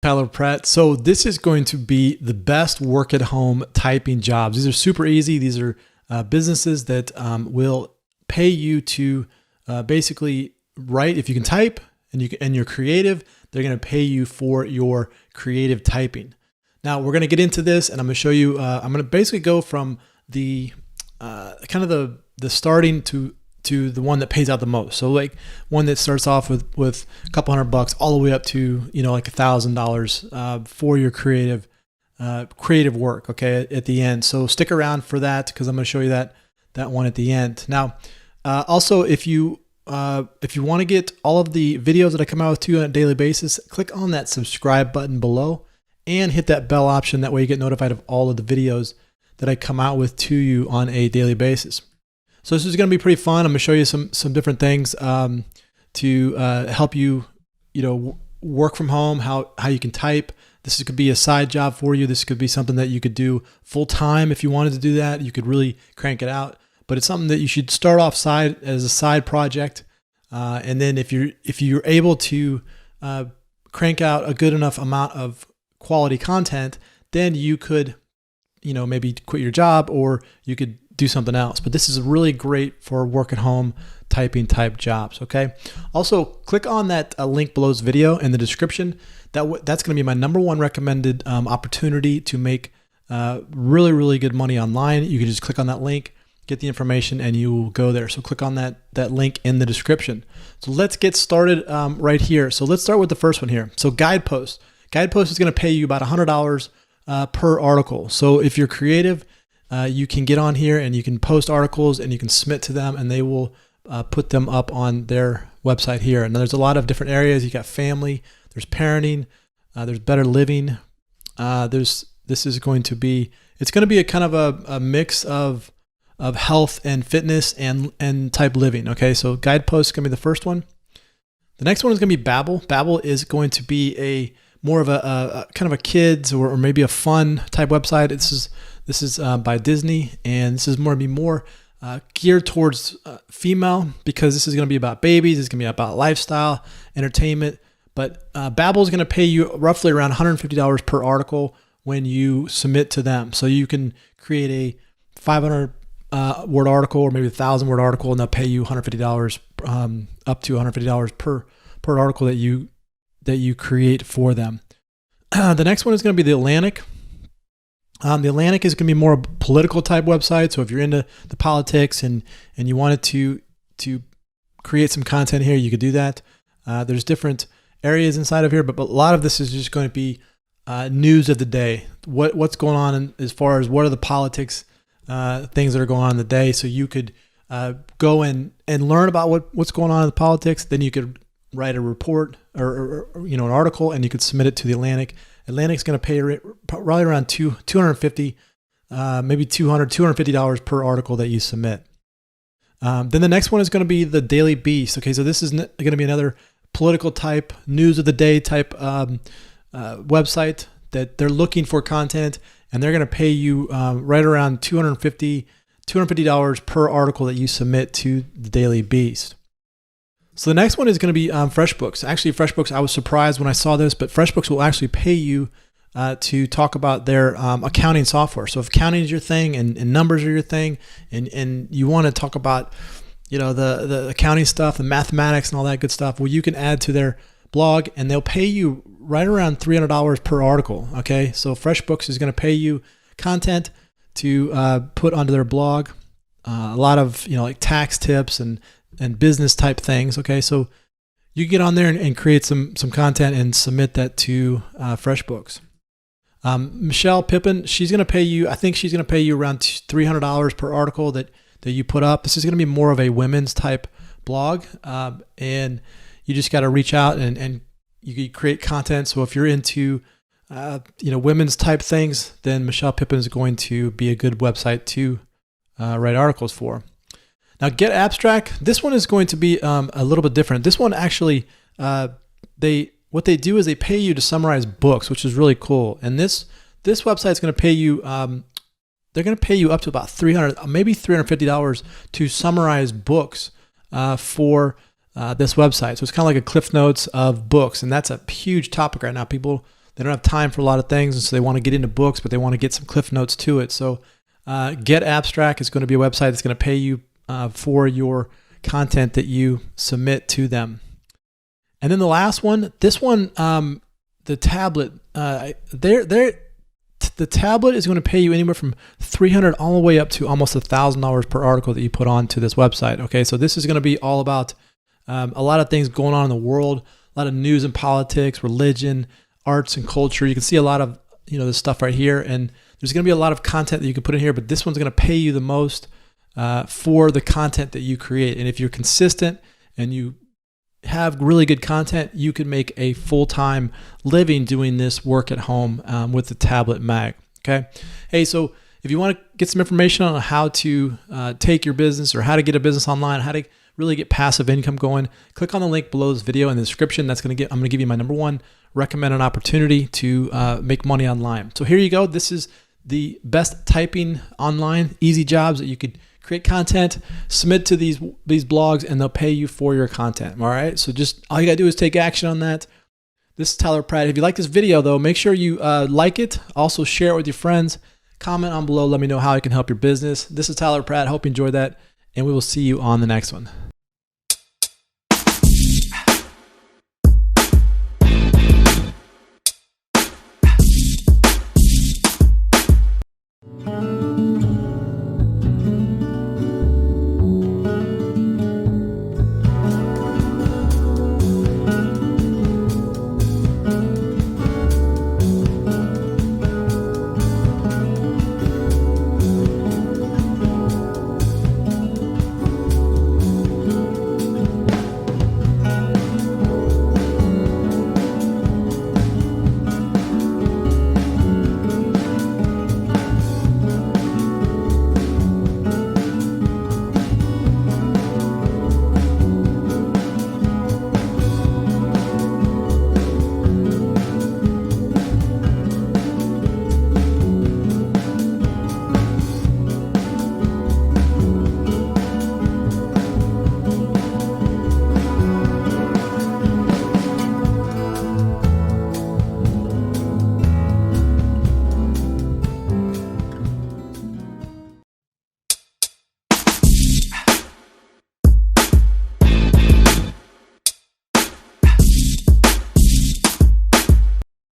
Tyler Pratt. So this is going to be the best work at home typing jobs. These are super easy. These are businesses that will pay you to basically write. If you can type and you're creative, they're going to pay you for your creative typing. Now we're going to get into this, and I'm going to show you. I'm going to basically go from the kind of the starting to the one that pays out the most. So like one that starts off with a couple $100 all the way up to, like $1,000 for your creative work. Okay. At the end. So stick around for that, because I'm going to show you that one at the end. Now, also, if you want to get all of the videos that I come out with to you on a daily basis, click on that subscribe button below and hit that bell option. That way you get notified of all of the videos that I come out with to you on a daily basis. So this is going to be pretty fun. I'm going to show you some different things to help you, work from home, how you can type. This could be a side job for you. This could be something that you could do full time if you wanted to do that. You could really crank it out. But it's something that you should start off as a side project, and then if you're able to crank out a good enough amount of quality content, then you could, maybe quit your job, or you could do something else. But this is really great for work at home typing type jobs. Okay. Also, click on that link below's video in the description. That's going to be my #1 recommended opportunity to make really, really good money online. You can just click on that link, get the information, and you will go there. So click on that link in the description. So let's get started right here. So let's start with the first one here. So Guidepost. Guidepost is going to pay you about $100 per article. So if you're creative, you can get on here and you can post articles and you can submit to them, and they will put them up on their website here. And there's a lot of different areas. You got family, there's parenting, there's better living. It's going to be a kind of a mix of health and fitness and type living. Okay, so Guidepost is going to be the first one. The next one is going to be Babbel. Babbel is going to be more of a kind of a kids or maybe a fun type website. This is by Disney, and this is more geared towards female, because this is going to be about babies. It's going to be about lifestyle, entertainment. But Babbel is going to pay you roughly around $150 per article when you submit to them. So you can create a 500 word article or maybe 1,000 word article, and they'll pay you $150 up to $150 per article that you create for them. The next one is going to be The Atlantic. The Atlantic is going to be more a political type website. So if you're into the politics and you wanted to create some content here, you could do that. There's different areas inside of here, but a lot of this is just going to be news of the day. What's going on as far as what are the politics, things that are going on in the day. So you could go and learn about what's going on in the politics. Then you could write a report or an article, and you could submit it to the Atlantic. Atlantic's going to pay probably around $250, maybe $250 per article that you submit. Then the next one is going to be the Daily Beast. Okay, so this is going to be another political type, news of the day type website that they're looking for content, and they're going to pay you right around $250 per article that you submit to the Daily Beast. So the next one is going to be FreshBooks. Actually, FreshBooks, I was surprised when I saw this, but FreshBooks will actually pay you to talk about their accounting software. So if accounting is your thing and numbers are your thing, and you want to talk about the accounting stuff, the mathematics and all that good stuff, well, you can add to their blog, and they'll pay you right around $300 per article. Okay, so FreshBooks is going to pay you content to put onto their blog, a lot of like tax tips and business type things. Okay, so you get on there and create some content and submit that to FreshBooks. Michelle Pippin, she's going to pay you. I think she's going to pay you around $300 per article that you put up. This is going to be more of a women's type blog, and you just got to reach out and you create content. So if you're into women's type things, then Michelle Pippin is going to be a good website to write articles for. Now, Get Abstract, this one is going to be a little bit different. This one actually, what they do is they pay you to summarize books, which is really cool. And this website is going to pay you, they're going to pay you up to about $300, maybe $350 to summarize books for this website. So it's kind of like a Cliff Notes of books, and that's a huge topic right now. People They don't have time for a lot of things, and so they want to get into books, but they want to get some cliff notes to it. So Get Abstract is going to be a website that's going to pay you for your content that you submit to them. And then the last one, this one, the tablet, the tablet is going to pay you anywhere from $300 all the way up to almost $1,000 per article that you put onto this website. Okay, so this is going to be all about a lot of things going on in the world, a lot of news and politics, religion, arts and culture. You can see a lot of this stuff right here, and there's going to be a lot of content that you can put in here, but this one's going to pay you the most for the content that you create. And if you're consistent and you have really good content, you can make a full-time living doing this work at home with the tablet Mag. Okay. Hey, so if you want to get some information on how to take your business or how to get a business online, how to really get passive income going, click on the link below this video in the description. I'm going to give you my number one recommended opportunity to make money online. So here you go. This is the best typing online, easy jobs that you could create content, submit to these blogs, and they'll pay you for your content. All right. So just all you gotta do is take action on that. This is Tyler Pratt. If you like this video though, make sure you like it. Also share it with your friends. Comment on below. Let me know how I can help your business. This is Tyler Pratt. Hope you enjoyed that, and we will see you on the next one.